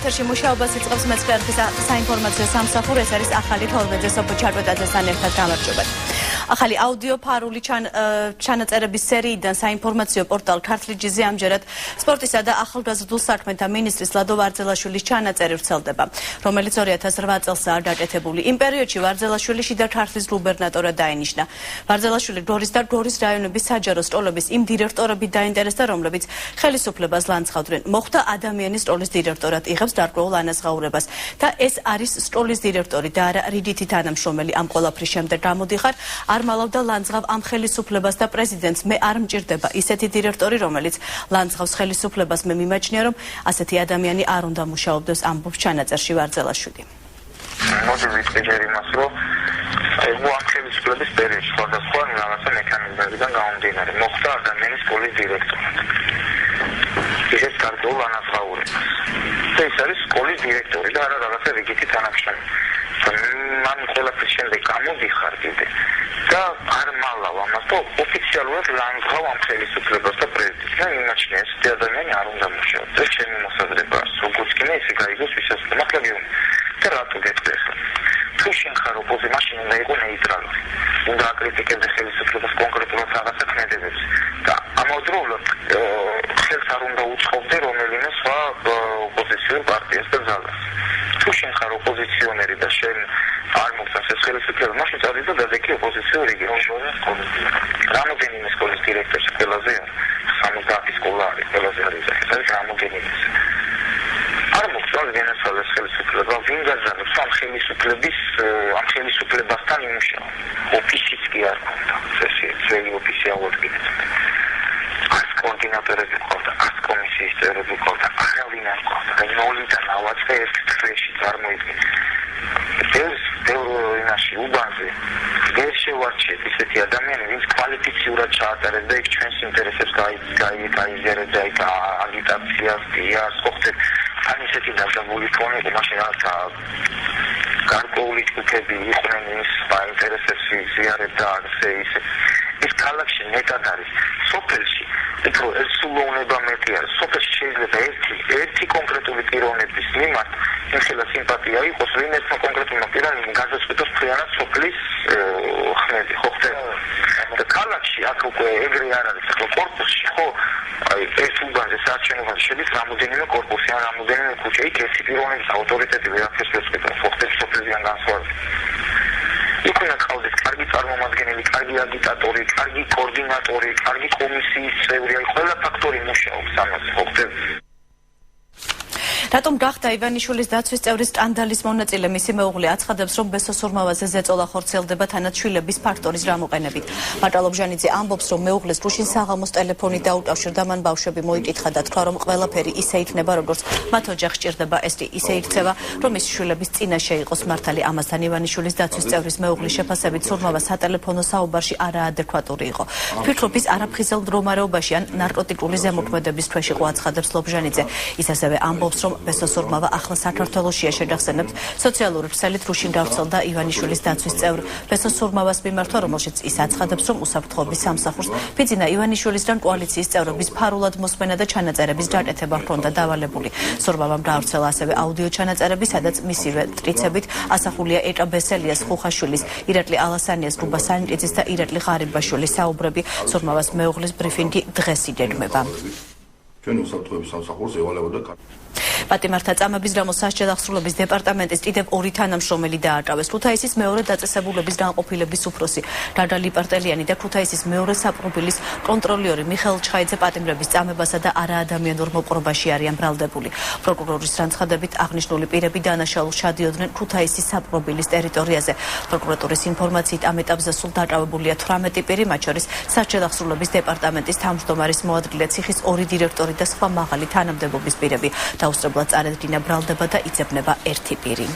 ეთერში მუშაობას იწყებს მეცხრეების საინფორმაციო სამსახური. ეს არის ახალი 12-ზე სოფო ჩარკვეტაძესთან ერთად გამარჯვებათ. ახალი აუდიო ფარული ჩანაწერების სერიიდან საინფორმაციო პორტალ ქართლიჯიზე ამჯერად სპორტისა და ახალგაზრდულ საქმეთა მინისტრის ლადო ვარძელაშვილის ჩანაწერი ვრცელდება, რომელიც 2008 წელსაა გაკეთებული. იმ პერიოდში ვარძელაშვილი შიდა ქართლის გუბერნატორად დაინიშნა. ვარძელაშვილი გორის და გორის რაიონების საჯარო სკოლების იმ დირექტორებით დაინტერესდა, რომლებიც ხელისუფლებას ლანძღავდნენ. მოხდა ადამიანის სკოლის დირექტორად იღებს გარკვეულ ანაზღაურებას და ეს არის სკოლის დირექტორი და არა რიგითი თანამშრომელი. ამ ყველაფრის შემდეგ გამოდიხარ, არ მალავდა ლანძღავ ამ ხელისუფლებას და პრეზიდენტს. მე არ მჭირდება ისეთი დირექტორი, რომელიც ლანძღავს ხელისუფლებას. მე მიმაჩნია, რომ ასეთი ადამიანი არ უნდა მუშაობდეს, ამბობს ჩანაწერში ვარძელაშვილი. მოდი ვიტყვი იმას, რომ ამ ხელისუფლების პერიოდში სხვადასხვა რაღაცა მექანიზმებიდან გამომდინარე მოხდა ადამიანის სკოლის დირექტორად. ეს გარკვეულ ანაზღაურებას. ეს არის სკოლის დირექტორი და არა რაღაცა რიგითი თანამშრომელი. მან ყველაფრის შემდეგ გამოდიხარ კიდე და არ მალავ ამას და ოფიციალურად ლანძღავ ამ ხელისუფლებას და პრეზიდენტს. მე მიმაჩნია, ეს ადამიანი არ უნდა მუშაობდეს. ეს ჩემი მოსაზრება არის. როგორც კი ისე გაიგოს ვისაც მართლა გეუბნები. და რატო გეტყვი ახლა? თუ შენ ხარ ოპოზიციაში, მაშინ უნდა იყო ნეიტრალური. უნდა აკრიტიკებდეს ხელისუფლებას კონკრეტულად რაღაცა ქმედებებს და ამავდროულად ხელს არ უნდა უწყობდე რომელიმე სხვა ოპოზიციურ პარტიას და ძალას. თუ შენ ხარ ოპოზიციონერი და შენ არ მოგწონს ეს ხელისუფლება, მაშინ წადი და დადექი ოპოზიციურ რეგიონში. რამოდენიმე სკოლის დირექტორს ყველაზე არის 70 სკოლა არის ყველაზე არის ეს არის რამოდენიმე. არ მოგწონს ვენესუელის ხელისუფლება, ვინ გაძლევს ამ ხელისუფლებასთან იმუშავა. ოფისიც კი არ ქონდა, ძველი ოფიციალური კიდეც. არც კოორდინატორები ყავდა, არც კომისიის წევრები ყავდა, არავინ არ ყავდა. და ნოლიდან ავაწყე ერთ თვეში წარმოიდგინე. იმაში უბანზე ვერ შევარჩიეთ ისეთი ადამიანი, ვინც კვალიფიციურად ჩაატარებს და იქ ჩვენს ინტერესებს გაიზიარებს და იქ აგიტაციას დიას ხოხტებს. ან ისეთი დაგებული ფონი, მაშინ რაღაცა გარკვეული ჯგუფები იყვნენ ის საინტერესებს იზიარებდა და ასე ისე. ეს ქალაქში მეტად არის. სოფელში უფრო ეს სულოვნება მეტი არის. სოფელში შეიძლება ერთი კონკრეტული პიროვნების მიმართ იმხელა სიმპათია იყოს, ვინმეს კონკრეტულმა პიროვნებამ გადაწყვიტოს ფრიანად სოფლის ხმები, ხო ხდება? და ქალაქში აქ უკვე ეგრე არ არის. ახლა კორპუსში ხო ეს უბანზე საარჩევნოებაში შედის რამოდენიმე კორპუსი ან რამოდენიმე ქუჩა, იქ ერთი პიროვნების ავტორიტეტი ვერაფერს ვერ წყდება, ხო ხდება სოფლიდან განსხვავებით. იქ უნდა ყავდეს კარგი წარმომადგენელი, კარგი აგიტატორი, კარგი კოორდინატორი, კარგი კომისიის წევრი, ყველა ფაქტორი მუშაობს ამაზე, ხო ხდება? რატომ გახდა ივანიშვილის დაცვის წევრის სკანდალის მონაწილე? მისი მეუღლე აცხადებს, რომ ბესოსურმავაზე ზეწოლა ხორციელდება თანაც შვილების ფაქტორის გამოყენებით. მარტა ლობჟანიძე ამბობს, რომ მეუღლეს რუშინ საღამოს ტელეფონით დაუკავშირდა, მან ბავშვები მოიკითხა და თქვა, რომ ყველაფერი ისე იქნება, როგორც მათ ოჯახს ჭირდება. ეს ისე იქცევა, რომ მისი შვილების წინაშე იყოს მართალი. ამასთან ივანიშვილის დაცვის წევრის მეუღლის შეფასებით სურმავა სატელეფონო საუბარში არაადეკვატური იყო. ფიქრობ, ის არაფხიზელ მდგომარეობაში ან ნარკოტიკული ზემოქმედების ქვეშ იყო, აცხადებს ლობჟანიძე. ის ასევე ამბობს, რომ ბესოსურმავა ახლა საქართველოშია. შეგახსენებთ, სოციალური ქსელით რუშინ გავრცელდა ივანიშვილის დაცვის წევრ ბესოსურმავას მიმართვა, რომელშიც ის აცხადებს, რომ უსაფრთხოების სამსახურს ფიძინა ივანიშვილისგან კოალიციის წევრების ფარულად მოსმენა და ჩანაწერების გაკეთება ჰქონდა დავალებული. სურმავამ გავრცელა ასევე აუდიო ჩანაწერები, სადაც მისივე ტრიცებით ასახულია ეკა ბესელიას, ხუხაშვილის, ირაკლი ალასანიას, რუბა სანიკიძის და ირაკლი ღარიბაშვილის საუბრები. სურმავას მეუღლის ბრიფინგი დღეს იგეგმება. ჩვენ უსაფრთხოების სამსახურს ევალებოდა პატიმართა წამების გამო სასჯელახსრულების დეპარტამენტის კიდევ 2 თანამშრომელი დააკავეს. ქუთაისის მეორე დაწესებულების განყოფილების უფროსი გაგა ლიპარტელიანი და ქუთაისის მეორე საპყრობილის კონტროლიორი მიხეილ ჩხაიძე პატიმრების წამებასა და არაადამიანურ მოპყრობაში არიან ბრალდებული. პროკურორის განცხადებით აღნიშნული პირები დანაშაულს ჩადიოდნენ ქუთაისის საპყრობილის ტერიტორიაზე. პროკურატურის ინფორმაციით ამ ეტაპზე სულ დაკავებულია 18 პირი, მათ შორის სასჯელახსრულების დეპარტამენტის თავმჯდომარის მოადგილე, ციხის 2 დირექტორი და სხვა მაღალი თანამდებობის პირები. დაუსწრებლად წარედგინა ბრალდება და იძებნება 1 პირი.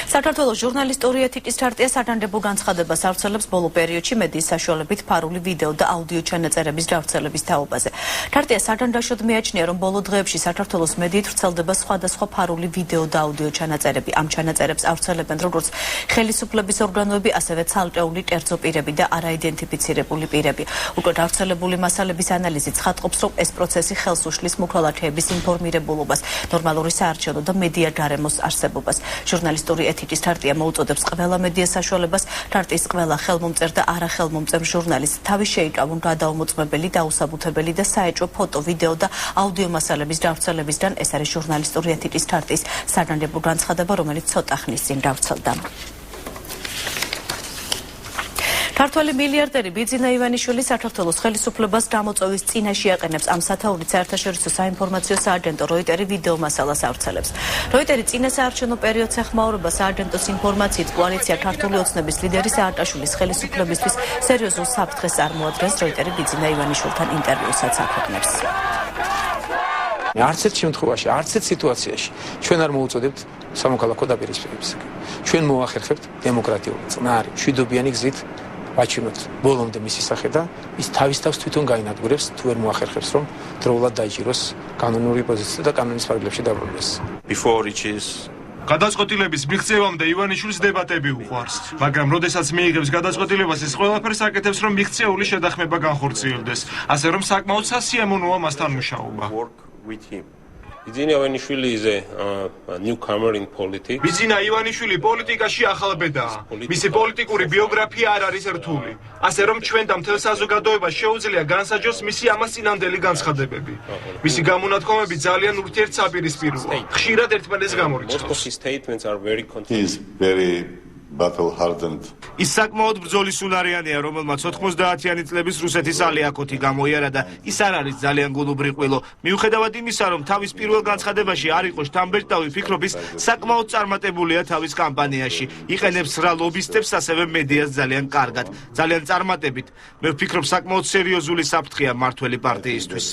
საქართველოს ჟურნალისტური ეთიკის ქარტია საგანგებო განცხადებას ავრცელებს ბოლო პერიოდში მედიის საშუალებით ფარული ვიდეო და აუდიო ჩანაწერების გავრცელების თაობაზე. Thartia სადანდაშოდ მიაჩნია, რომ ბოლო დღეებში საქართველოს მედიით ვრცელდება სხვადასხვა ფარული ვიდეო და აუდიო ჩანაწერები. Ამ ჩანაწერებს ავრცელებენ როგორც ხელისუფლების ორგანოები, ასევე ცალკეული კერძო პირები და არაიდენტიფიცირებული პირები. Უკვე გავრცელებული მასალების ანალიზი ცხადყოფს, რომ ეს პროცესი ხელს უშლის მოქალაქეების ინფორმირებულობას, ნორმალური საარჩევნო და მედია გარემოს არსებობას. ჟურნალისტური ეთიკის Thartia მოუწოდებს ყველა მედია საშუალებას, Thartis ყველა ხელმომწერ და არახელმომწერ ჟურნალისტს თავის შეიკავონ გადაუმოწმებელი, დაუსაბუთებელი და საეჭვო ფოტო, ვიდეო და აუდიო მასალების გავრცელებისგან. ეს არის ჟურნალისტური ეთიკის Thartis საგანგებო განცხადება, რომელიც ცოტა ხნის წინ გავრცელდა. ქართველი მილიარდერი ბიძინა ივანიშვილი საქართველოს ხელისუფლებას გამოწვევის წინაშე აყენებს ამ სათაურით საერთაშორისო საინფორმაციო სააგენტო როიტერი ვიდეო მასალას ავრცელებს. როიტერი წინა საარჩევნო პერიოდს ეხმაურება სააგენტოს ინფორმაციით კოალიცია ქართული ოცნების ლიდერი სააკაშვილის ხელისუფლებისთვის სერიოზულ საფრთხეს წარმოადგენს. როიტერი ბიძინა ივანიშვილთან ინტერვიუსაც აქვეყნებს. არც ერთ შემთხვევაში, არც ერთ სიტუაციაში ჩვენ არ მოუწოდებთ სამოქალაქო დაპირისპირებას. ჩვენ მოახერხებთ დემოკრატიული, წყნარი, მშვიდობიანი გზით ვაჩვენოთ ბოლომდე მისი სახე და ის თავის თავს თვითონ გაინადგურებს, თუ ვერ მოახერხებს, რომ დროულად დაიჭიროს კანონური პოზიცია და კანონის ფარგლებში დაბრუნდეს. გადაწყვეტილების მიღწევამდე ივანიშვილის დებატები უყვარს, მაგრამ როდესაც მიიღებს გადაწყვეტილებას, ის ყველაფერს აკეთებს, რომ მიღწეული შედახმება განხორციელდეს, ასე რომ საკმაოდ სასიამოვნოა მასთან მუშაობა. Bidzina Ivanishvili is a newcomer in politics. Bidzina Ivanishvili პოლიტიკაში ახალ ბედაა. მისი პოლიტიკური ბიოგრაფია არ არის რთული. ასე რომ ჩვენ და მთელ საზოგადოებას შეუძლია განსაჯოს მისი ამას წინანდელი განცხადებები. მისი გამონათქვამები ძალიან ურთიერთსაპირისპიროა. ხშირად ერთმანეთს გამორიცხავს. His statements are very He is very battle hardened. ის საკმაოდ ბრძოლის უნარიანია, რომელმაც 90-იანი წლების რუსეთის ალიაკოთი გამოიარა და ის არ არის ძალიან გულუბრიყვილო. მიუხედავად იმისა, რომ თავის პირველ განცხადებაში არ იყო შთამბეჭდავი, ფიქრობ ის საკმაოდ წარმატებულია თავის კამპანიაში. იყენებს რა ლობისტებს, ასევე მედიას ძალიან კარგად, ძალიან წარმატებით. მე ვფიქრობ საკმაოდ სერიოზული საფრთხეა მმართველი პარტიისთვის.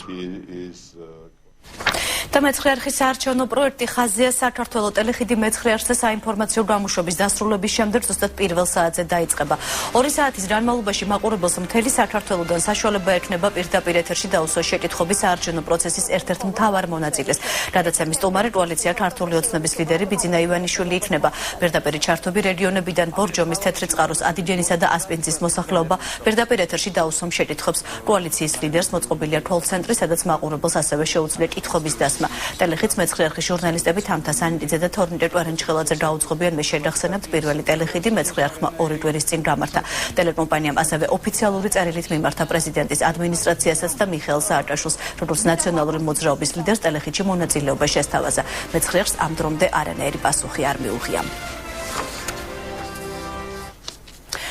და მეცხრე არხის საარჩევნო პროექტი ხაზია საქართველოს ტელეხიდი მეცხრე არხზე საინფორმაციო გამოშვების დასრულების შემდეგ ზუსტად პირველ საათზე დაიწყება. 2 საათის განმავლობაში მაყურებელს მთელი საქართველოდან საშუალება ექნება პირდაპირ ეთერში დაუსვას შეკითხვები საარჩევნო პროცესის ერთ-ერთ მთავარ მონაწილეს. გადაცემის სტუმარი კოალიცია ქართული ოცნების ლიდერი ბიძინა ივანიშვილი იქნება. პირდაპირ ჩართობი რეგიონებიდან ბორჯომის, თეთრი წყაროს, ადიჯენისა და ასპინძის მოსახლეობა პირდაპირ ეთერში დაუსვამ შეკითხვებს. კოალიციის ლიდერს მოწყობილია კოლ-ცენტრი, სადაც მაყურებელს ასევე შეუძლია კითხვების დასმა. ტელეხიდს მეცხრე არხის ჟურნალისტები თამთა სანიძე და თორნიკე კვარენჩხელაძე გაუძღობიან. მე შეგახსენებთ პირველი ტელეხიდი მეცხრე არხმა 2 კვირის წინ გამართა. ტელეკომპანიამ ასევე ოფიციალური წერილით მიმართა პრეზიდენტის ადმინისტრაციასაც და მიხეილ სააკაშვილს, როგორც ნაციონალური მოძრაობის ლიდერს ტელეხიდში მონაწილეობა შესთავაზა. მეცხრე არხს ამ დრომდე არანაირი პასუხი არ მიუღია.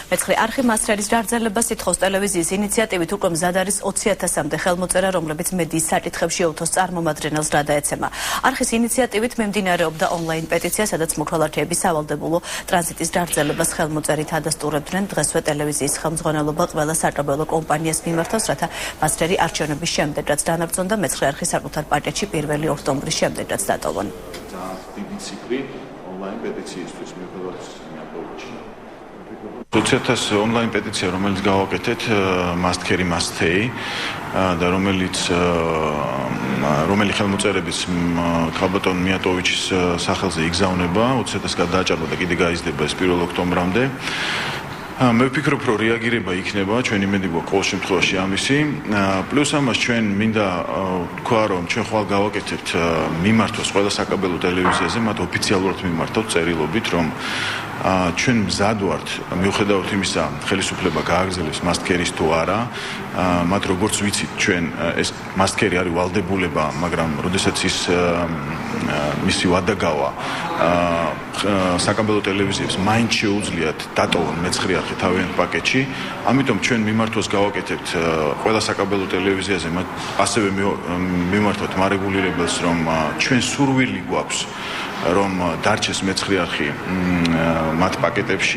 მეცხრე არხი მასწავლებლის გარძელებას ითხოვს. ტელევიზიის ინიციატივით უკვე მზად არის 20,000-მდე ხელმოწერა, რომლებიც მედიის საკითხებში უთოს წარმომადგენელს გადაეცემა. არხის ინიციატივით მიმდინარეობდა ონლაინ პეტიცია, სადაც მოქალაქეები სავალდებულო ტრანზიტის გარძელებას ხელმოწერით ადასტურებდნენ. დღესვე ტელევიზიის ხელმძღვანელობა ყველა საკაბელო კომპანიას მიმართავს, რათა მასწავლებელი არჩევნების შემდეგაც დანარწმუნდა. მეცხრე არხი საკუთარ პაკეტში 1 ოქტომბრის შემდეგაც დატოვონ. დიდი ციფრი ონლაინ პეტიციისთვის მიუხედავად 20,000 ონლაინ პეტიცია, რომელიც გავაკეთეთ Must Carry Must Stay და რომელი ხელმოწერების ქალბატონ მიატოვიჩის სახელზე იგზავნება 20,000 გადააჭარბა და კიდე გაიზრდება ეს 1 ოქტომბრამდე. მე ვფიქრობ, რომ რეაგირება იქნება, ჩვენ იმედი გვაქვს ყოველ შემთხვევაში ამისი. პლუს ამას ჩვენ მინდა თქვა, რომ ჩვენ ხვალ გავაკეთებთ მიმართვას ყველა საკაბელო ტელევიზიაზე, მათ ოფიციალურად მიმართავთ წერილობით, რომ ჩვენ მზად ვართ, მიუხედავად იმისა, ხელისუფლება გააგრძელებს Must Carry-ს თუ არა, მათ როგორც ვიცით, ჩვენ ეს Must Carry არის ვალდებულება, მაგრამ როდესაც ის მისი ვადა გავა საკაბელო ტელევიზიებს მაინც შეუძლიათ დატოვონ მეცხრე არხი თავიანთ პაკეტში, ამიტომ ჩვენ მიმართვას გავაკეთებთ ყველა საკაბელო ტელევიზიაზე, ასევე მიმართოთ მარეგულირებელს, რომ ჩვენ სურვილი გვაქვს, რომ დარჩეს მეცხრე არხი მათ პაკეტებში.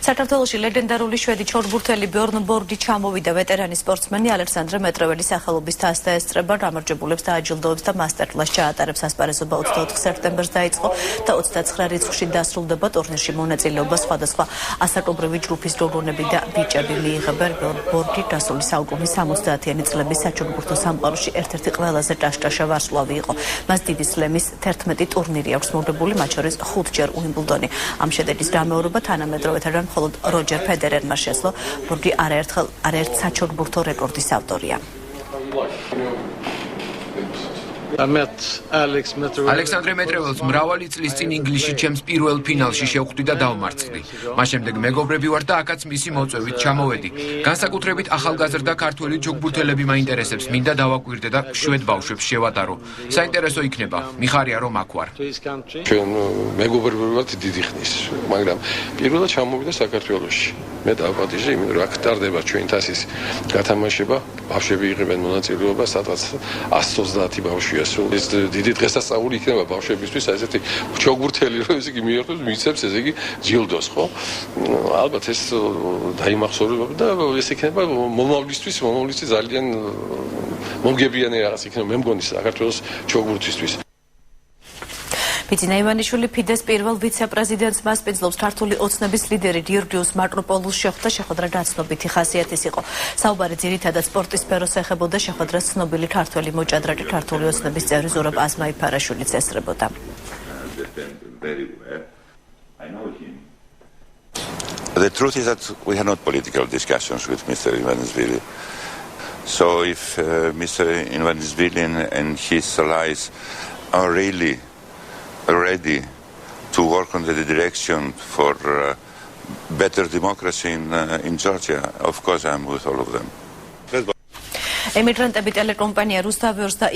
საქართველოში ლეგენდარული შვედი ჩოგბურთელი ბიორნ ბორდი ჩამოვიდა. ვეტერანი სპორტსმენი ალექსანდრე მეტრეველის სახელობის თასთა ესწრება, გამარჯვებულებს დააჯილდოებს და მასტერკლასს ჩაატარებს. ასპარეზობა 24 სექტემბერს დაიწყო და 29 რიცხვში დასრულდება. ტურნირში მონაწილეობა სხვადასხვა ასაკობრივი ჯგუფის გოგონები და ბიჭები მიიღებენ. ბორდი დასული საუკუნის 70-იანი წლების საჩოგბურთო სამყაროში ერთ-ერთი ყველაზე ჭაშჭაშა ვარსკვლავი იყო. მას დიდი სლემის 11 ტურნირი აქვს მოგებული, მათ შორის 5-ჯერ უიმბლდონი. ამ შედეგის გამეორება თანამედროვეთან მხოლოდ როჯერ ფედერერმა შეძლო. ბორდი არაერთ საჩოგბურთო რეკორდის ავტორია. ალექსანდრე მეტრეველს მრავალი წლის წინ ინგლისში ჩემს პირველ ფინალში შევხვდი და დავმარცხდი. მას შემდეგ მეგობრები ვარ და აქაც მისი მოწვევით ჩამოვედი. განსაკუთრებით ახალგაზრდა ქართველი ჩოგბურთელები მაინტერესებს, მინდა დავაკვირდე და შვედ ბავშვებს შევატარო. საინტერესო იქნება, მიხარია რომ აქ ვარ. ჩვენ მეგობრები ვართ დიდი ხნის, მაგრამ პირველად ჩამოვიდა საქართველოში. მე დავაპატიჟე, იმიტომ რომ აქ ტარდება ჩვენ თასის გათამაშება, ბავშვები იღებენ მონაწილეობას, სადღაც 130 ბავშვია. ეს დიდი დღესასწაული იქნება ბავშვებისთვის, ესეთი ჩოგბურთელი რომ ესე იგი მიიღებს, მიცემს ესე იგი ჯილდოს, ხო? ალბათ ეს დაიმახსოვრება და ეს იქნება მომავლისთვის ძალიან მომგებიანი რაღაც იქნება, მე მგონი საქართველოს ჩოგბურთისთვის. ბიძინა ივანიშვილი ფიდეს პირველ ვიცე-პრეზიდენტს მასპინძლობს. ქართული ოცნების ლიდერი გიორგიოს მარკოპოლუს შეხვდა, შეხვედრა გაცნობითი ხასიათის იყო. საუბარი ძირითადად სპორტის სფეროს ეხებოდა, შეხვედრას ცნობილი ქართველი მოჭადრაკე ქართული ოცნების წევრი ზურაბ აზმაიფარაშვილიც ესწრებოდა. The truth is that we had not political discussions with Mr. Ivanishvili. So if Mr. Ivanishvili and his allies are really ready to work on the direction for better democracy in Georgia, of course I'm with all of them. ემიგრანტები ტელეკომპანია რუსთავიორს და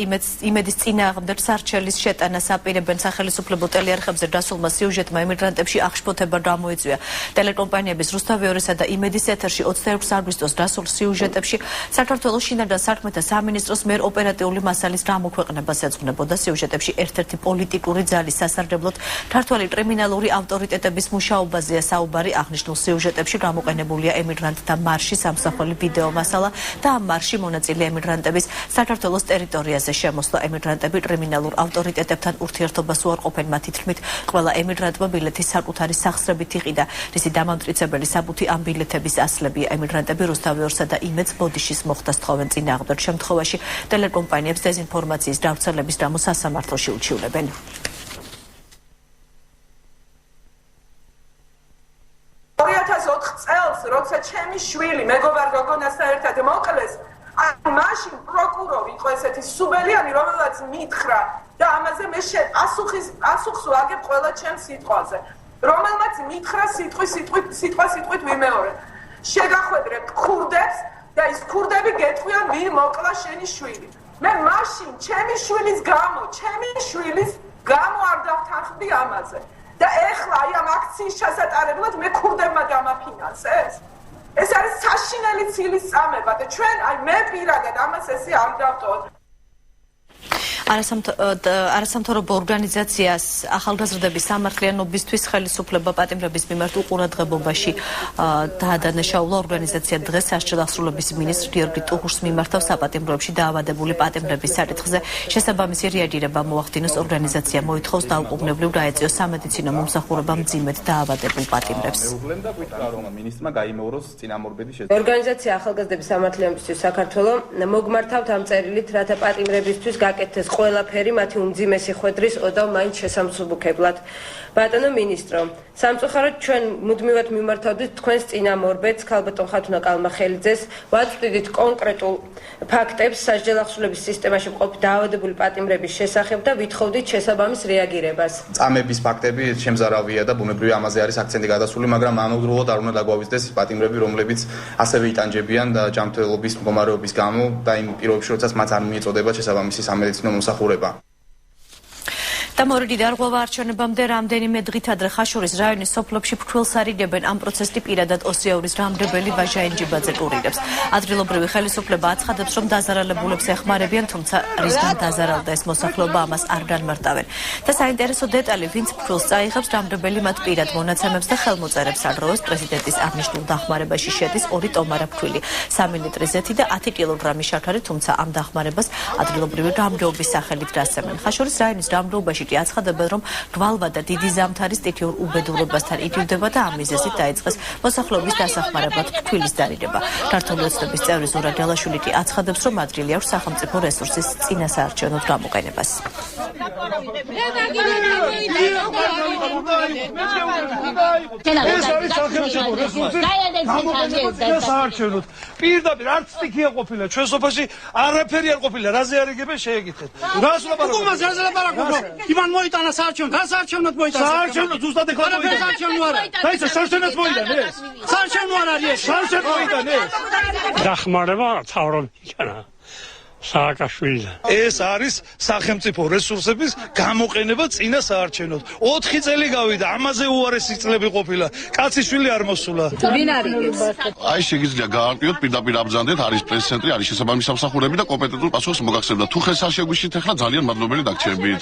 იმედის წინააღმდეგ სარჩელის შეტანას აპირებენ. სახელმწიფო ტელეარხებზე დასულმა სიუჟეტმა ემიგრანტებში აღშფოთება გამოიწვია. ტელეკომპანიების რუსთავიორისა და იმედის ეთერში 26 აგვისტოს დასულ სიუჟეტებში საქართველოს შინაგან საქმეთა სამინისტროს მიერ ოპერატიული მასალის გამოქვეყნებას ეძღვნებოდა. სიუჟეტებში ერთ-ერთი პოლიტიკური ძალის სასარგებლოდ ქართველი კრიმინალური ავტორიტეტების მუშაობაზეა საუბარი. აღნიშნულ სიუჟეტებში გამოყენებულია ემიგრანტთა მარშის ამსახველი ვიდეო მასალა და ამ მარში მონაწილე ემიგრანტების საქართველოს ტერიტორიაზე შემოსვლა. ემიგრანტები კრიმინალურ ავტორიტეტებთან ურთიერთობას უარყოფენ. მათი თქმით, ყველა ემიგრანტმა ბილეთის საკუთარი სახსრებით იყიდა, რისი დამამტკიცებელი საბუთი ამ ბილეთების ასლებია. ემიგრანტები რუსთავიორსა და იმედს ბოდიშის მოხდას თხოვენ. წინააღმდეგ შემთხვევაში ტელეკომპანიებს დეზინფორმაციის გავრცელების გამო სასამართლოში უჩივნებენ. 2004 წელს, როცა ჩემი შვილი მეგობარ გოგონასთან ერთად მოკლეს, მაშინ პროკურორი იყო ესეთი სუბელიანი, რომელსაც მითხრა და ამაზე მე პასუხს ვაგებ ყველა ჩემ სიტყვაზე, რომელმაც მითხრა სიტყვით ვიმეორე. შეგახვედრებ ქურდებს და ის ქურდები გეტყვიან ვინ მოკლა შენი შვილი. მე მაშინ ჩემი შვილის გამო არ დავთანხმდი ამაზე. და ეხლა აი ამ აქციის ჩასატარებლად მე ქურდებმა დამაფინანსეს. ეს არის საშინელი ცილის წამება და ჩვენ აი მე პირადად ამას ესე არ დავტოვოთ. არასამთავრობო ორგანიზაციას ახალგაზრდების სამართლიანობისთვის ხელისუფლება პატიმრების მიმართ უყურადღებობაში დაადანაშაულა. ორგანიზაცია დღეს სასჯელახსრულების მინისტრ გიორგი ტუღუშს მიმართავს საპატიმროებში დაავადებული პატიმრების საკითხზე. შესაბამისი რეაგირება მოახდინოს. ორგანიზაცია მოითხოვს დაუყოვნებლივ გაეწიოს სამედიცინო მომსახურება მძიმედ დაავადებულ პატიმრებს. ორგანიზაცია ახალგაზრდების სამართლიანობისთვის საქართველოს მოგმართავთ ამ წერილით, რათა პატიმრებისთვის გაკეთდეს ყველაფერი მათი უმძიმესი ხვედრის ოდავ მაინც შესამსუბუქებლად. ბატონო მინისტრო, სამწუხაროდ ჩვენ მუდმივად მიმართავდით თქვენს წინამორბედს ქალბატონ ხათუნა კალმახელიძეს, ვაწვდიდით კონკრეტულ ფაქტებს სასჯელახსრულების სისტემაში მყოფი დაავადებული პატიმრების შესახებ და ვითხოვდით შესაბამის რეაგირებას. წამების ფაქტები შემზარავია და ბუნებრივი ამაზე არის აქცენტი გადასული, მაგრამ ამავდროულად არ უნდა დაგვავიწყდეს პატიმრები, რომლებიც ასევე იტანჯებიან და ჯანმრთელობის მდგომარეობის გამო და იმ პირობებში, როდესაც მათ არ მიეწოდება შესაბამისი სამედიცინო მომსახურება. და მორიდი დარღვევა არჩევნებამდე რამდენიმე დღით ადრე ხაშურის რაიონის სოფლებში ფრთველს არიდებენ ამ პროცესში პირადად ოსიაურის რამდებელი ვაჟა ენჯიბაძე კურირებს. ადგილობრივი ხელისუფლება აცხადებს, რომ დაზარალებულებს ეხმარებიან, თუმცა რისგან დაზარალდა ეს მოსახლეობა ამას არ განმარტავენ. და საინტერესო დეტალი, ვინც ფრთველს წაიღებს, რამდებელი მათ პირად მონაცემებს და ხელმოწერებს ადროეს პრეზიდენტის აღნიშნულ დახმარებაში შედის 2 ტომარა ფქვილი, 3 ლიტრი ზეთი და 10 კილოგრამი შაქარი, თუმცა ამ დახმარებას ადგილობრივი რამდეობის სახელით დასცემენ. ხაშურის რაიონის რამდეობაში აცხადებენ, რომ გვალვა და დიდი ზამთარი სტიქიურ უბედურებასთან იდივდება და ამ მიზეზით დაიწყეს მოსახლეობის დასახმარებლად ფქვილის დარიდება. ქართული ოცნების წევრი ზურა ჯალაშვილი კი აცხადებს, რომ ადრილი აქვს სახელმწიფო რესურსის წინასაარჩევნოდ გამოყენებას. პირდაპირ არც სტიქია ყოფილა ჩვენ სოფელში არაფერი არ ყოფილა რაზე არ იგებენ შეეკითხეთ რას ლაპარაკობ უკუმას რაზე ლაპარაკობ იმან მოიტანა საარჩევნო რა საარჩევნოდ მოიტანა საარჩევნო ზუსტად ეხლა მოიტანა საარჩევნო არა დაიცა საარჩევნოს მოიტანა ეს საარჩევნო არ არის ეს საარჩევნო მოიტანა ეს დახმარება თავრობისგან სააკაშვილიდან. ეს არის სახელმწიფო რესურსების გამოყენება წინა საარჩევნოდ. 4 წელი გავიდა, ამაზე უარესი წლები ყოფილა. კაციშვილი არ მოსულა. ვინ არიგებს? აი შეგიძლია გაარკვიოთ პირდაპირ აბზანდეთ, არის პრეს-ცენტრი, არის შესაბამისი სამსახურები და კომპეტენტურ პასუხს მოგახსენებთ. თუ ხელს არ შეგვიშით ახლა ძალიან მადლობელი დაგჭირებით.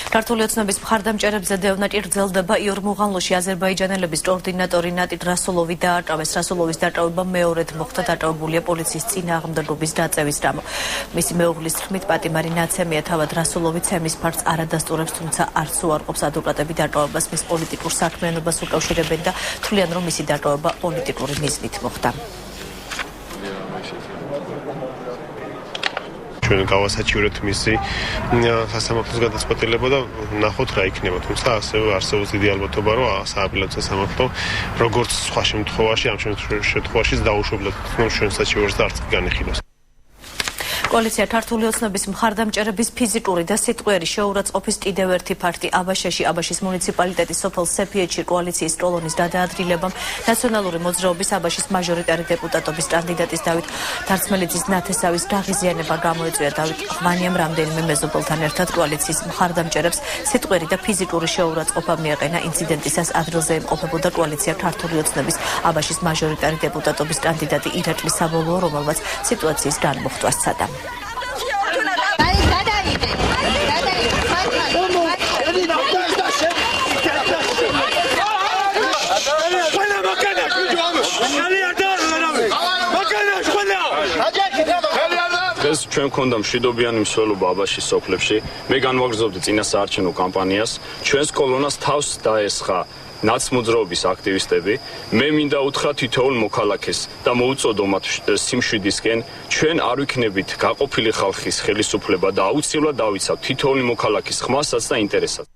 ქართული ოცნების მხარდამჭერებზე დევნატი გრძელდება იორმუღანლოში აზერბაიჯანელების კოორდინატორი ნატირ რასულოვი დააჭავეს. რასულოვის დაჭავება მეორედ მოხდა, დაჭავებულია პოლიციის წინააღმდეგობის დაწევის გამო. მისი მეუღლის თქმით, პატიმარი ნაცემია, თავად რასულოვი ცემის ფართს არ ადასტურებს, თუმცა არც უარყოფს ადვოკატები დაჭავებას მის პოლიტიკურ საქმიანობას უკავშირებენ და თვლიან, რომ მისი დაჭავება პოლიტიკური მიზნით მოხდა. ჩვენ გავასაჩივრეთ მისი სასამართლოს გადაწყვეტილება და ნახოთ რა იქნება. თუმცა ასევე არსებობს დიდი ალბათობა, რომ სააპელაციო სასამართლო როგორც სხვა შემთხვევაში, ამ შემთხვევაშიც დაუშვებლად ჩვენ საჩივარს და არც კი განიხილავს. კოალიცია ქართული ოცნების მხარდამჭერების ფიზიკური და სიტყვიერი შეურაცხყოფის კიდევ ერთი ფაქტი აბაშაში, აბაშის მუნიციპალიტეტის სოფელ სეფიეთში კოალიციის კოლონის გადაადგილებამ ნაციონალური მოძრაობის აბაშის მაჟორიტარი დეპუტატობის კანდიდატის დავით თარცმელიძის ნათესავის გაღიზიანება გამოეწვია. დავით ღვანიამ რამდენიმე მეზობელთან ერთად კოალიციის მხარდამჭერებს სიტყვიერი და ფიზიკური შეურაცხყოფა მიაყენა. ინციდენტისას ადგილზე იმყოფებოდა კოალიცია ქართული ოცნების აბაშის მაჟორიტარი დეპუტატობის კანდიდატი ირაკლი საბოლოო, რომელმაც სიტუაციის განმოხტვა სცადა. ეს ჩვენ გქონდა მშვიდობიანი მსვლელობა აბაშის სოფლებში. მე განვაგრძობდი წინასაარჩევნო კამპანიას. ჩვენს კოლონას თავს დაესხა ნაცმოძრაობის აქტივისტები. მე მინდა უთხრა თითოეულ მოქალაქეს და მოუწოდო მათ სიმშვიდისკენ. ჩვენ არ ვიქნებით გაყოფილი ხალხის ხელისუფლება და აუცილებლად დავიცავთ თითოეული მოქალაქის ხმასაც და ინტერესსაც.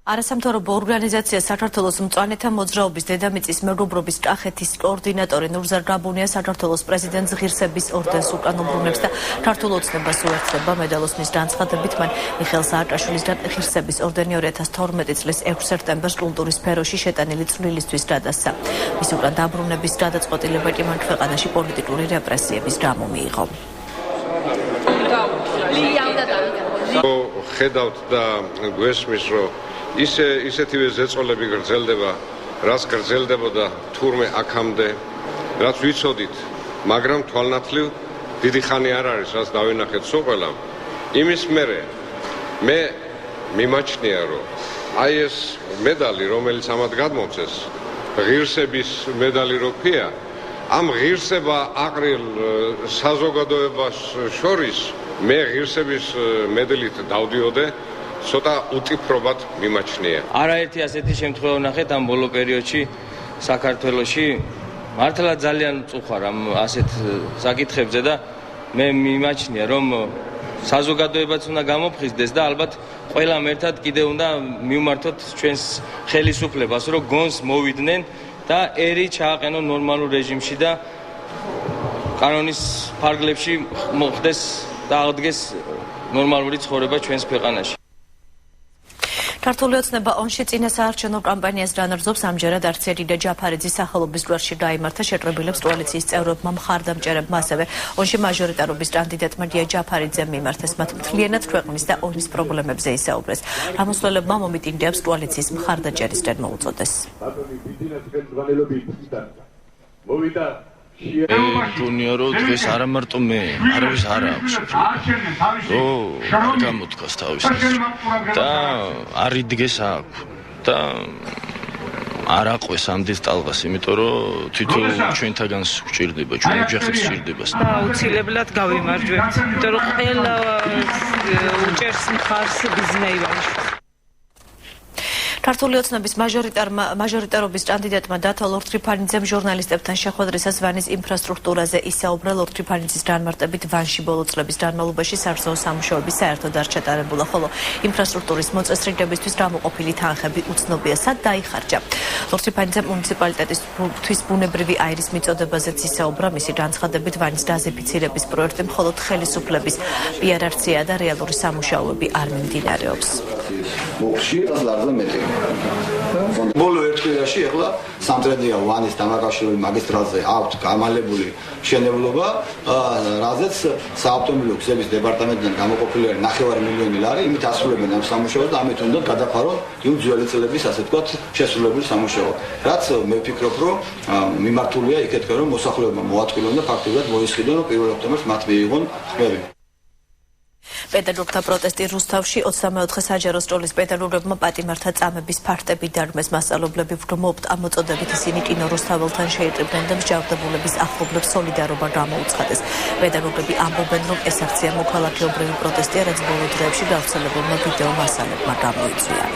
არასამთავრობო ორგანიზაცია საქართველოს მწვანეთა მოძრაობის დედამიწის მეგობრობის კახეთის კოორდინატორი ნურზარ გაბუნია საქართველოს პრეზიდენტის ღირსების ორდენს უკანობრუნებს და ქართულ ოცნებას უერთდება. მედალოსნის განცხადებით მან მიხეილ სააკაშვილისგან ღირსების ორდენი 2012 წლის 6 სექტემბერს კულტურის სფეროში შეტანილი წვლილისთვის გადასცა. მის უკან დაბრუნების გადაწყვეტილება კი მან ქვეყანაში პოლიტიკური რეპრესიების გამო მიიღო. ხედავთ და გვესმის, რომ ისეთივე ზეწოლები გრძელდება, რაც გრძელდებოდა თურმე აქამდე, რაც ვიცოდით, მაგრამ თვალნათლივ დიდი ხანი არ არის, რაც დავინახეთ სულ ყველამ. იმის მერე მე მიმაჩნია, რომ აი ეს მედალი, რომელიც ამათ გადმოცეს, ღირსების მედალი როქია, ამ ღირსება აყრილ საზოგადოებას შორის მე ღირსების მედლით დავდიოდე, ცოტა უტიფრობად მიმაჩნია. არაერთი ასეთი შემთხვევა ვნახეთ ამ ბოლო პერიოდში საქართველოში. მართლა ძალიან მწუხარ ამ ასეთ საკითხებზე და მე მიმაჩნია, რომ საზოგადოებაც უნდა გამოფხიზდეს და ალბათ ყველამ ერთად კიდევ უნდა მივმართოთ ჩვენს ხელისუფლებას, რომ გონს მოვიდნენ და ერი ჩააყენონ ნორმალურ რეჟიმში და კანონის ფარგლებში მოხდეს და აღდგეს ნორმალური ცხოვრება ჩვენს ქვეყანაში. ქართული ოცნება ონში წინა საარჩევნო კამპანიას განაგრძობს. ამჯერად არც ერი და ჯაფარიძის სახელობის ჯვარში გაიმართა შეტრებილებს კოალიციის წევრებმა მხარდამჭერებმა ასევე ონში მაჟორიტარობის კანდიდატმა დია ჯაფარიძემ მიმართეს. მათ მთლიანად ქვეყნის და ონის პრობლემებზე ისაუბრეს. გამოსვლებმა მომიტინგეებს კოალიციის მხარდაჭერისკენ მოუწოდეს. მგონია რომ დღეს არა მარტო მე, არავის არ აქვს. არ გამოთქვას თავის და არ იდგეს აქ და არ აყვეს ამდენ ტალღას, იმიტომ რომ თვითონ ჩვენთაგანს გვჭირდება, ჩვენ ოჯახებს სჭირდება. აუცილებლად გავიმარჯვებთ, იმიტომ რომ ყველა უჭერს მხარს ბიზნეივალში. ქართული ოცნების მაჟორიტარობის კანდიდატმა დათო ლორთრიფანიძემ ჟურნალისტებთან შეხვედრისას ვანის ინფრასტრუქტურაზე ისაუბრა. ლორთრიფანიძის განმარტებით ვანში ბოლო წლების განმავლობაში სარწმუნო სამუშაოები საერთოდ არ ჩატარებულა, ხოლო ინფრასტრუქტურის მოწესრიგებისთვის გამოყოფილი თანხები უცნობია სად დაიხარჯა. ლორთრიფანიძემ მუნიციპალიტეტისთვის ბუნებრივი აირის მიწოდებაზეც ისაუბრა. მისი განცხადებით ვანის დაზეფიცირების პროექტი მხოლოდ ხელისუფლების პიარარცია და რეალური სამუშაოები არ მიმდინარეობს. ბოლო ერთ კვირაში ახლა სამტრედია ვანის დამაკავშირებელი მაგისტრალზე აქვთ გამალებული მშენებლობა, რაზეც საავტომობილო გზების დეპარტამენტიდან გამოყოფილი არის 9 მილიონი ლარი, იმით ასრულებენ ამ სამუშაოს და ამით უნდა გადაფარონ იმ ძველი წლების, ასე ვთქვათ, შესრულებული სამუშაო. რაც მე ვფიქრობ, რომ მიმართულია იქეთკენ, რომ მოსახლეობა მოაწყვილონ და ფაქტობრივად მოისყიდონ, რომ 1 ოქტომბერს მათ მიიღონ ხმები. პედაგოგთა პროტესტი რუსთავში 24 საჯარო სკოლის პედაგოგებმა პატიმართა წამების ფაქტები დაგმეს. მასწავლებლები ვგმობთ ამ მოწოდებით ისინი კინო რუსთაველთან შეიტყობდნენ და მსჯავრდებულების ახლობლებს სოლიდარობა გამოუცხადეს. პედაგოგები ამბობენ, რომ ეს აქცია მოქალაქეობრივი პროტესტია, რაც ბოლო დღეებში გავრცელებულმა ვიდეო მასალებმა გამოიწვია.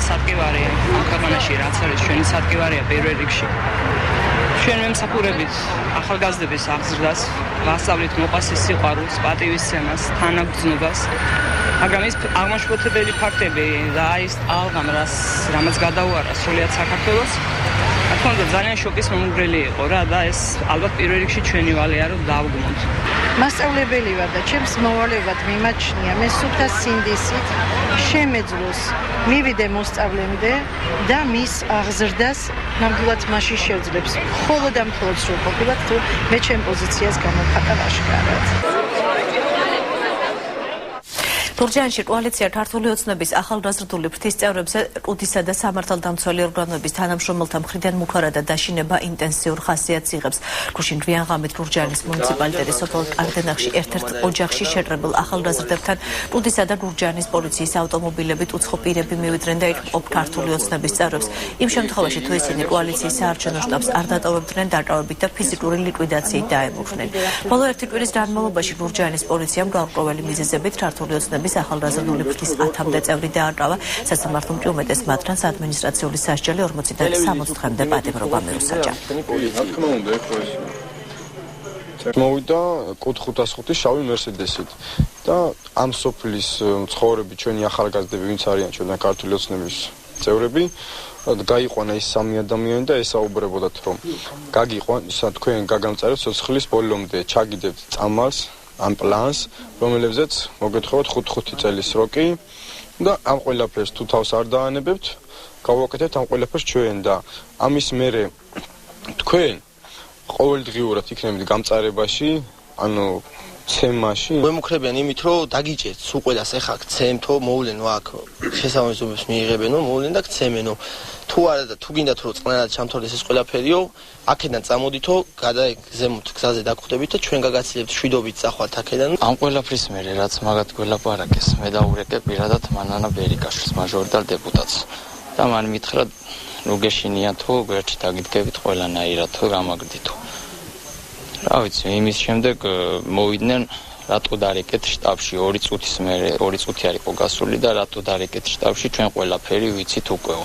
სადგევარია ქვეყანაში, რაც არის ჩვენი სადგევარია პირველ რიგში. ჩვენ მემსახურებით ახალგაზრდების აღზრდას, ვასწავლით მოყვასის სიყვარულს, პატივისცემას, თანაგრძნობას. მაგრამ ის აღმაშფოთებელი ფაქტები და ის ალღამ რამაც გადაუარა სრულიად საქართველოს, თქო ძალიან შოკის მომგვრელი იყო რა და ეს ალბათ პირველ რიგში ჩვენი ვალია რომ დავგმოთ. მასწავლებელი ვარ და ჩემს მოვალეობად მიმაჩნია მე სუფთა სინდისით შემეძლოს მივიდე მოსწავლემდე და მის აღზრდას ნამდვილად მასში შევძლებს. მხოლოდ და მხოლოდ სულ ყოფილად თუ მე ჩემ პოზიციას გამოვხატავ აშკარად. თურჯაანში კოალიცია ქართული ოცნების ახალგაზრდული ფრთის წევრებზე კუდისა და სამართალდამცველი ორგანოების თანამშრომელთა მხრიდან მუქარა და დაშინება ინტენსიურ ხასიათს იღებს. გუშინ რიანღამით თურჯაანის მუნიციპალიტეტის სოფელ კარდენახში ერთ-ერთ ოჯახში შეტრებულ ახალგაზრდებთან კუდისა და თურჯაანის პოლიციის ავტომობილებით უცხო პირები მივიდნენ და ირკვევა ქართული ოცნების წევრებს. იმ შემთხვევაში თუ ისინი კოალიციის საარჩევნო შტაბს არ დატოვებდნენ, დაკავებით და ფიზიკური ლიკვიდაციით დაემუქრნენ. ბოლო ერთი კვირის განმავლობაში თურჯაანის პოლიციამ გაურკვეველი მიზეზებით ქართული ოცნების ახალგაზრდული ფრთის 10-მდე წევრი დააკავა. სასამართლომ კი უმეტეს მათგანს ადმინისტრაციული სასჯელი 40-დან 60 დღემდე პატიმრობა მიუსაჯა. მოვიდა კოდ 505 შავი მერსედესით და ამ სოფლის მცხოვრები ჩვენი ახალგაზრდები, ვინც არიან ჩვენი ქართული ოცნების წევრები, გაიყვანა ის 3 ადამიანი და ესაუბრებოდათ, რომ გაგიყვან, თქვენ გაგამწარეთ ცოცხლის ბოლომდე, ჩაგიდებთ წამალს ამ პლანს, რომელებზეც მოგეთხოვოთ 5 წელის როკი და ამ ყველაფერს თუ თავს არ დაანებებთ, გავაკეთებთ ამ ყველაფერს ჩვენ და ამის მერე თქვენ ყოველდღიურად იქნებით გამწარებაში, ანუ ცემაში. მემუქრებიან იმით, რომ დაგიჭერთ სულ ყველას ეხა გცემთო, მოვლენო აქ შესაბამისობებს მიიღებენო, მოვლენ და გცემენო. თუ არა და თუ გინდათ რომ წყნარად ჩამთვალეს ეს ყველაფერიო, აქედან წამოდითო, გადაეგზემოთ გზაზე დაგხვდებით და ჩვენ გაგაცილებთ შვიდობით წახვალთ აქედან. ამ ყველაფრის მერე რაც მაგათ გველაპარაკეს, მე დაურეკე პირადად მანანა ბერიკაშვილს, მაჟორიტარ დეპუტატს. და მან მითხრა, ნუ გეშინიათო, გვერდში დაგიდგებით ყველანაირად გამაგდითო. რა ვიცი, იმის შემდეგ მოვიდნენ რატო დარეკეთ შტაბში 2 წუთის მერე, 2 წუთი არ იყო გასული და რატო დარეკეთ შტაბში ჩვენ ყველაფერი ვიცით უკვე.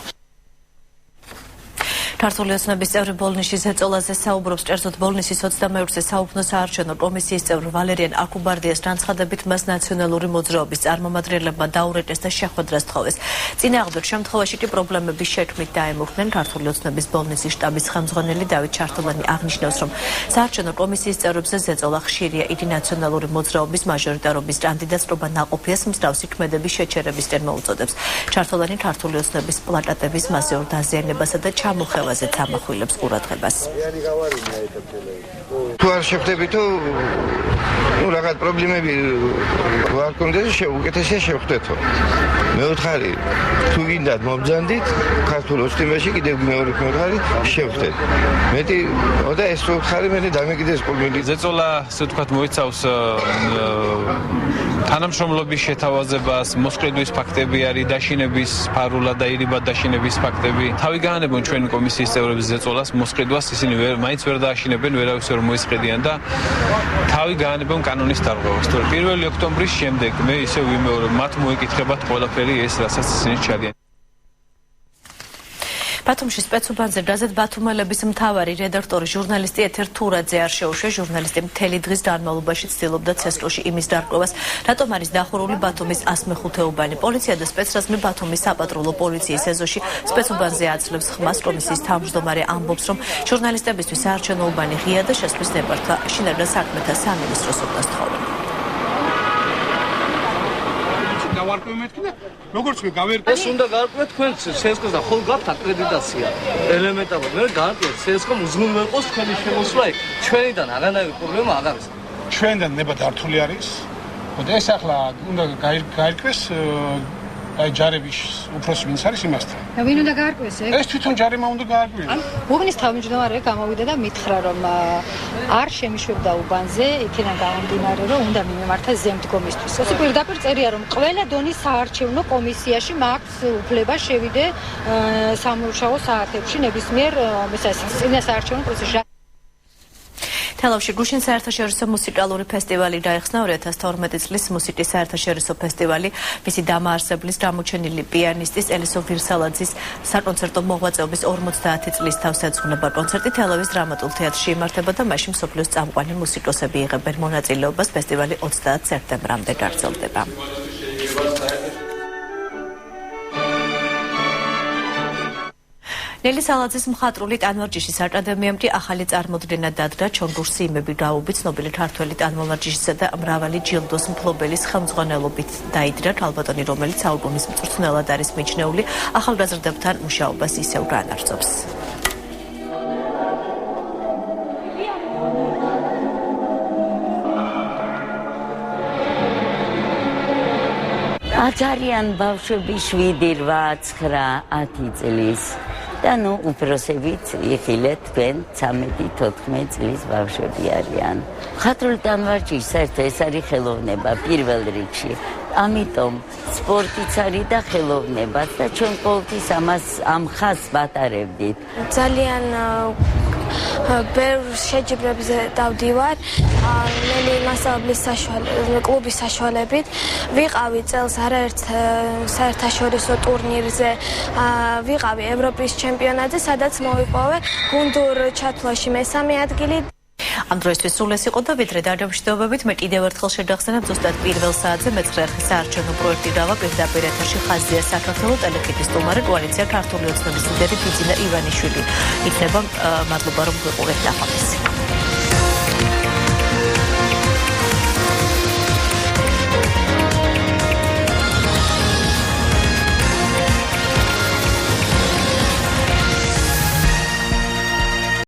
ქართული ოცნების წევრი ბოლნისის ზეწოლაზე საუბრობს. წერზოთ ბოლნისის 22-ე საუფლო საარჩევნო კომისიის წევრ ვალერიან აკუბარდიას განცხადებით მას ნაციონალური მოძრაობის წარმომადგენლებმა დაურეკეს და შეხვედრას თხოვეს. წინააღმდეგ შემთხვევაში კი პრობლემების შექმნით დაემუქრნენ. ქართული ოცნების ბოლნისის შტაბის ხელმძღვანელი დავით ჩართულანი აღნიშნავს, რომ საარჩევნო კომისიის წევრებზე ზეწოლა ხშირია. იგი ნაციონალური მოძრაობის მაჟორიტარობის კანდიდატობა ნაყოფიას მსგავსი ქმედების შეჩერებისკენ მოუწოდებს. ჩართულანი ქართული ოცნების პლაკატების მასიურ დაზიანებასა და ჩამოხევაზე თამახვილებს ყურადღებას. თუ არ შეხვდებით, რაღაც პრობლემები არ გქონდეს, უკეთესია შევხვდეთო. მეოთხარი, თუ გინდათ მობრძანდით, ქართულ ოცნებაში კიდევ მეორე მეოთხარი შევხვდეთ. მეტი და ეს უთხარი მე დამეკიდეს ყოველი ზეწოლა, ასე ვთქვათ, მოიცავს თანამშრომლობის შეთავაზებას, მოსყიდვის ფაქტები არის, დაშინების ფარულად და ირიბად დაშინების ფაქტები. თავი გაანებონ ჩვენი კომისიის წევრების ზეწოლას, მოსყიდვას, ისინი მაინც ვერ დააშინებენ, ვერავის ვერ მოისყიდიან და თავი გაანებონ კანონის დარღვევას. თორე 1 ოქტომბრის შემდეგ მე ისე ვიმეორებ, მათ მოეკითხებათ ყველაფერი ეს, რასაც ისინი ჩადიან. ბათუმში სპეცუბანზე გაზეთ ბათუმელების მთავარი რედაქტორი ჟურნალისტი ეთერ თურაძე არ შეუშვეს. ჟურნალისტი მთელი დღის განმავლობაში ცდილობდა ცესტოში იმის დარღვევას, რატომ არის დახურული ბათუმის 105-უბანი. პოლიცია და სპეცრაზმი ბათუმის საპატრულო პოლიციის ეზოში სპეცუბანზე აძლევს ხმას. კომისიის თავმჯდომარე ამბობს, რომ ჟურნალისტებისთვის საარჩევნო უბანი ღია და შესვლის ნებართვა შინაგან საქმეთა სამინისტროს უნდა სთხოვენ. როგორც მე გავერკვე ეს უნდა გავერკვეთ თქვენ სესკოს და ხოლ გაქვთ აკრედიტაცია ელემენტარულად მე გავერკვეთ სესკომ უზრუნველყოს თქვენი შემოსვლა იქ ჩვენიდან აღანავი პრობლემა აღარ არის ჩვენიდან ნება დართული არის და ეს ახლა უნდა გაირკვეს აი ჯარების უფროსი ვინც არის იმასთან და ვინ უნდა გაარკვეს ეს თვითონ ჯარიმა უნდა გაარკვიოს ბუბნის თავმჯდომარე გამოვიდა და მითხრა რომ არ შემიშვებდა უბანზე იქიდან გამომდინარე რომ უნდა მიმართა ზემდგომისთვის ესე პირდაპირ წერია რომ ყველა დონის საარჩევნო კომისიაში მაქვს უფლება შევიდე სამუშაო საათებში ნებისმიერ წინა საარჩევნო პროცესში თელავში გუშინ საერთაშორისო მუსიკალური ფესტივალი დაიხსნა 2012 წლის მუსიკის საერთაშორისო ფესტივალი მისი დამაარსებლის გამოჩენილი პიანისტის ელისო ვირსალაძის საკონცერტო მოღვაწეობის 50 წლის თავსაწყონება კონცერტი თელავის დრამატულ თეატრში იმართება და მასში მსოფლიოს წამყვანი მუსიკოსები იღებენ მონაწილეობას. ფესტივალი 30 სექტემბრამდე გაგრძელდება. ნელი სალაძის მხატვრული ტანვარჯიშის აკადემიამ კი ახალი წარმოდგენა დადგა ჩონგურსი იმები გაუბი ცნობილი ქართველი ტანვარჯიშისა და მრავალი ჯილდოს მფლობელის ხელმძღვანელობით დაიდრა ქალბატონი, რომელიც ალბომის მწვრთნელად არის მიჩნეული, ახალგაზრდებთან მუშაობას ისევ განაგრძობს. ძალიან ბავშვები 7, 8, 9, 10 წლის და ნუ უფროსებით იხილეთ თქვენ 13-14 წლის ბავშვები არიან. მხატვრული ტანვარჯიში საერთოდ ეს არის ხელოვნება პირველ რიგში. ამიტომ სპორტიც არის და ხელოვნებაც და ჩვენ ყოველთვის ამ ხაზს ვატარებდით. ძალიან ბევრ შეჯიბრებზე დავდივარ. ნელი მასწავლებლის კლუბის საშუალებით ვიყავი წელს არაერთ საერთაშორისო ტურნირზე. ვიყავი ევროპის ჩემპიონატზე, სადაც მოვიპოვე გუნდურ ჩათვლაში მესამე ადგილი. ამ დროისთვის სულ ეს იყო და ვიდრე დაგემშვიდობებით მე კიდევ ერთხელ შეგახსენებთ ზუსტად 1 საათზე მე-9 არხის საარჩევნო პროექტი დავა პირდაპირ ეთერში ხაზია საქართველოს ტელეკითხვის სტუმარი კოალიცია ქართული ოცნების ლიდერი ბიძინა ივანიშვილი. იქნება მადლობა რომ გვიყურებთ ახალმეს.